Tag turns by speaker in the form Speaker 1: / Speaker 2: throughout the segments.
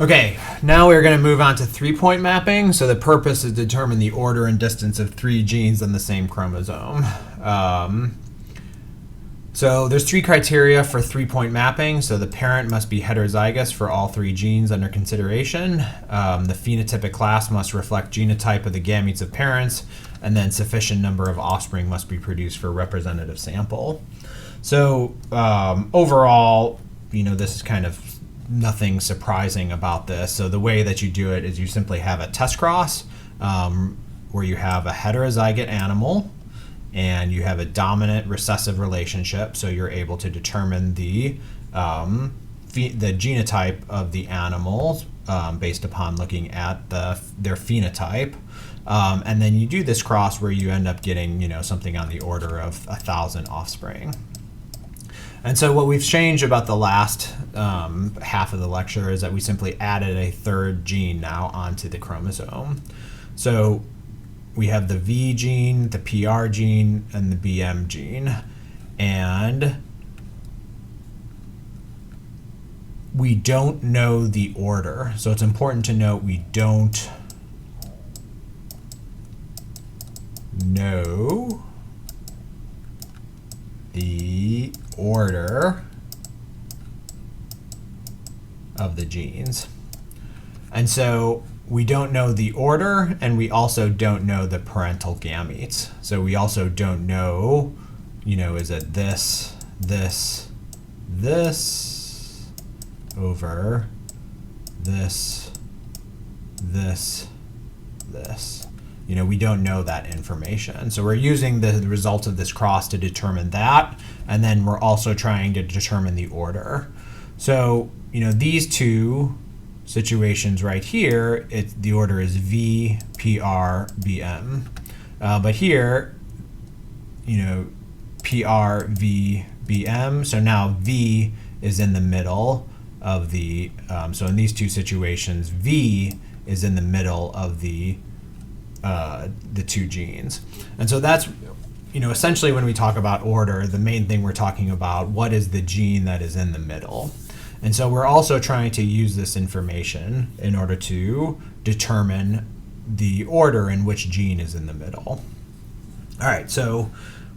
Speaker 1: Okay, now we're going to move on to 3-point mapping. So the purpose is to determine the order and distance of 3 genes on the same chromosome. So there's 3 criteria for 3-point mapping. So the parent must be heterozygous for all 3 genes under consideration. The phenotypic class must reflect genotype of the gametes of parents, and then sufficient number of offspring must be produced for a representative sample. So overall, this is kind of nothing surprising about this. So the way that you do it is you simply have a test cross where you have a heterozygote animal and you have a dominant recessive relationship. So you're able to determine the genotype of the animals based upon looking at their phenotype. And then you do this cross where you end up getting something on the order of 1,000 offspring. And so what we've changed about the last half of the lecture is that we simply added a 3rd gene now onto the chromosome. So we have the V gene, the PR gene, and the BM gene. And we don't know the order. So it's important to note we don't know the order of the genes. And so we don't know the order, and we also don't know the parental gametes. So we also don't know, is it this over this. We don't know that information. So we're using the result of this cross to determine that, and then we're also trying to determine the order. So, these 2 situations right here, the order is V, PR, BM. But here, PR, V, BM. So now V is in the middle of the, so in these 2 situations, V is in the middle of the 2 genes. And so that's, essentially when we talk about order, the main thing we're talking about, what is the gene that is in the middle? And so we're also trying to use this information in order to determine the order in which gene is in the middle. All right, so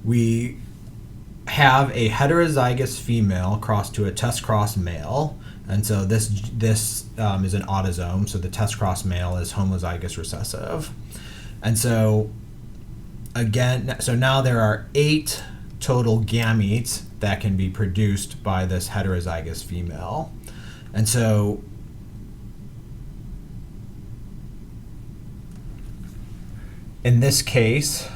Speaker 1: we have a heterozygous female crossed to a test cross male. And so this is an autosome, so the test cross male is homozygous recessive. And so again, so now there are 8 total gametes that can be produced by this heterozygous female. And so in this case,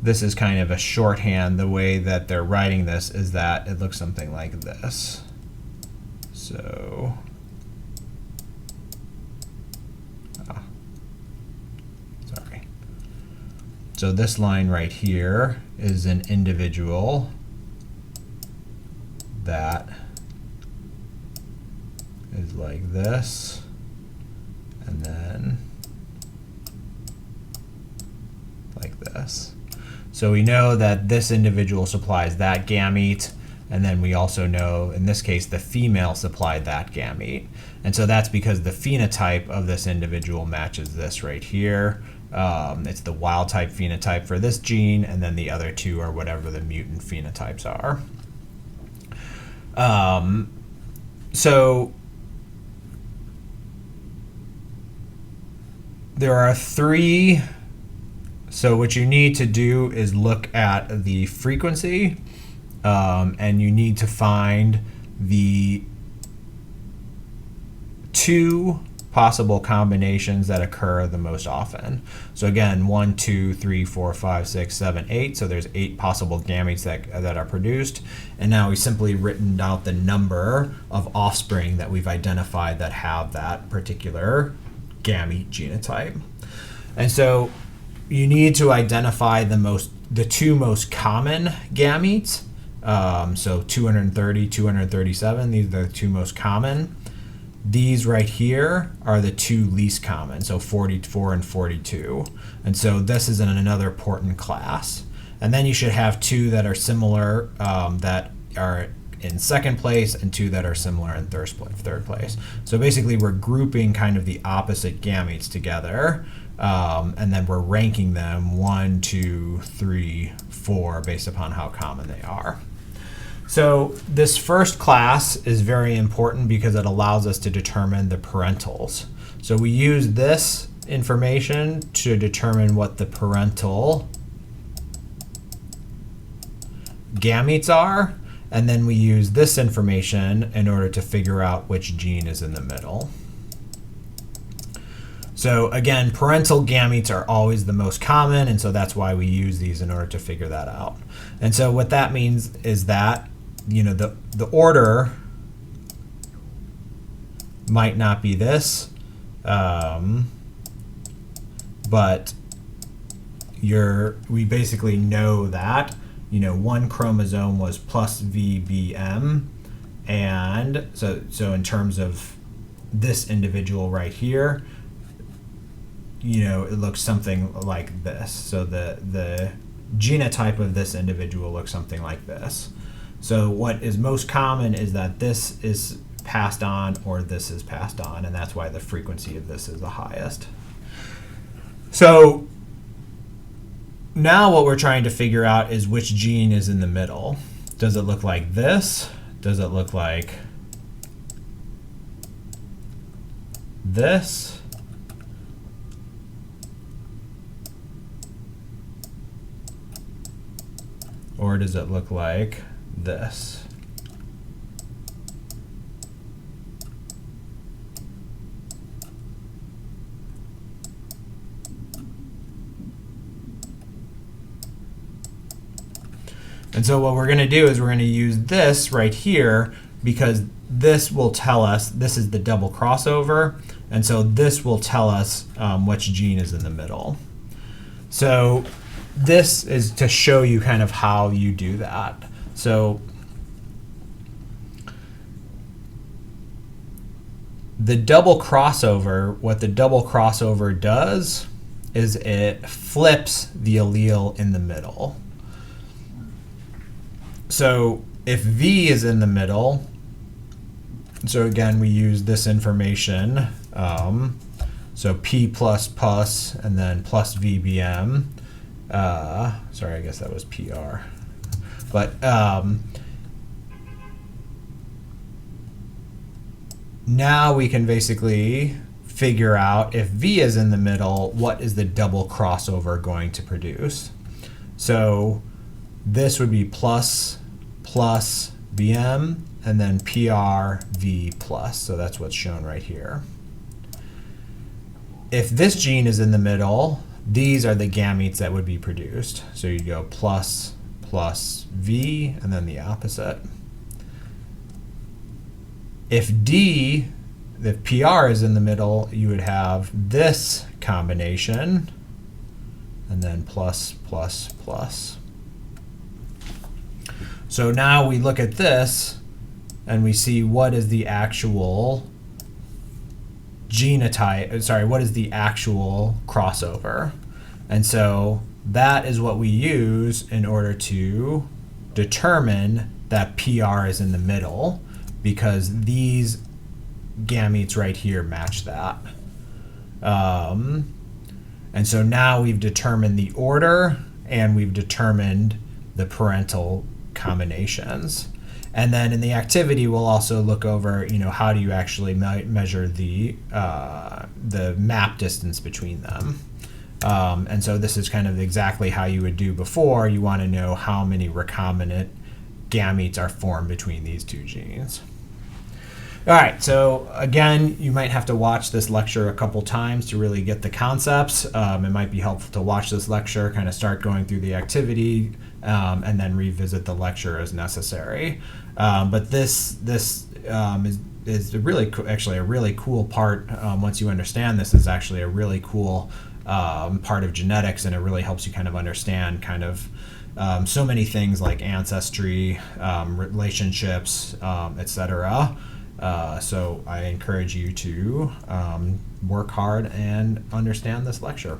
Speaker 1: this is kind of a shorthand. The way that they're writing this is that it looks something like this. So, sorry. So this line right here is an individual that is like this, and then like this. So we know that this individual supplies that gamete, and then we also know, in this case, the female supplied that gamete. And so that's because the phenotype of this individual matches this right here. It's the wild type phenotype for this gene, and then the other 2 are whatever the mutant phenotypes are. So there are 3. So what you need to do is look at the frequency, and you need to find the 2 possible combinations that occur the most often. So again, 1, 2, 3, 4, 5, 6, 7, 8. So there's 8 possible gametes that are produced. And now we've simply written out the number of offspring that we've identified that have that particular gamete genotype. And so you need to identify the 2 most common gametes. So 230, 237, these are the 2 most common. These right here are the 2 least common, so 44 and 42. And so this is in another important class. And then you should have two that are similar that are in second place and two that are similar in third place. So basically we're grouping kind of the opposite gametes together, and then we're ranking them 1, 2, 3, 4 based upon how common they are. So this first class is very important because it allows us to determine the parentals. So we use this information to determine what the parental gametes are, and then we use this information in order to figure out which gene is in the middle. So again, parental gametes are always the most common, and so that's why we use these in order to figure that out. And so what that means is that, you know, the order might not be this, but we basically know that, you know, one chromosome was plus VBM, and so in terms of this individual right here, you know, it looks something like this. So the genotype of this individual looks something like this. So what is most common is that this is passed on or this is passed on, and that's why the frequency of this is the highest. So now what we're trying to figure out is which gene is in the middle. Does it look like this? Does it look like this? Or does it look like this? And so what we're going to do is we're going to use this right here because this will tell us, this is the double crossover, and so this will tell us which gene is in the middle. So this is to show you kind of how you do that. So the double crossover, what the double crossover does is it flips the allele in the middle. So if V is in the middle, so again we use this information, so P plus plus and then plus VBM. Sorry, I guess that was PR. But now we can basically figure out if V is in the middle, what is the double crossover going to produce? So this would be plus plus VM and then PR V plus. So that's what's shown right here. If this gene is in the middle, these are the gametes that would be produced. So you go plus plus V and then the opposite. If PR is in the middle, you would have this combination and then plus plus plus. So now we look at this and we see what is the actual genotype, sorry, what is the actual crossover. And so that is what we use in order to determine that PR is in the middle, because these gametes right here match that. And so now we've determined the order and we've determined the parental combinations. And then in the activity, we'll also look over, you know, how do you actually measure the map distance between them. And so this is kind of exactly how you would do before. You want to know how many recombinant gametes are formed between these two genes. All right, so again, you might have to watch this lecture a couple times to really get the concepts. It might be helpful to watch this lecture, kind of start going through the activity, and then revisit the lecture as necessary. But this is really actually a really cool part. Once you understand this, is actually a really cool part of genetics, and it really helps you kind of understand kind of so many things like ancestry, relationships, etc. So I encourage you to work hard and understand this lecture.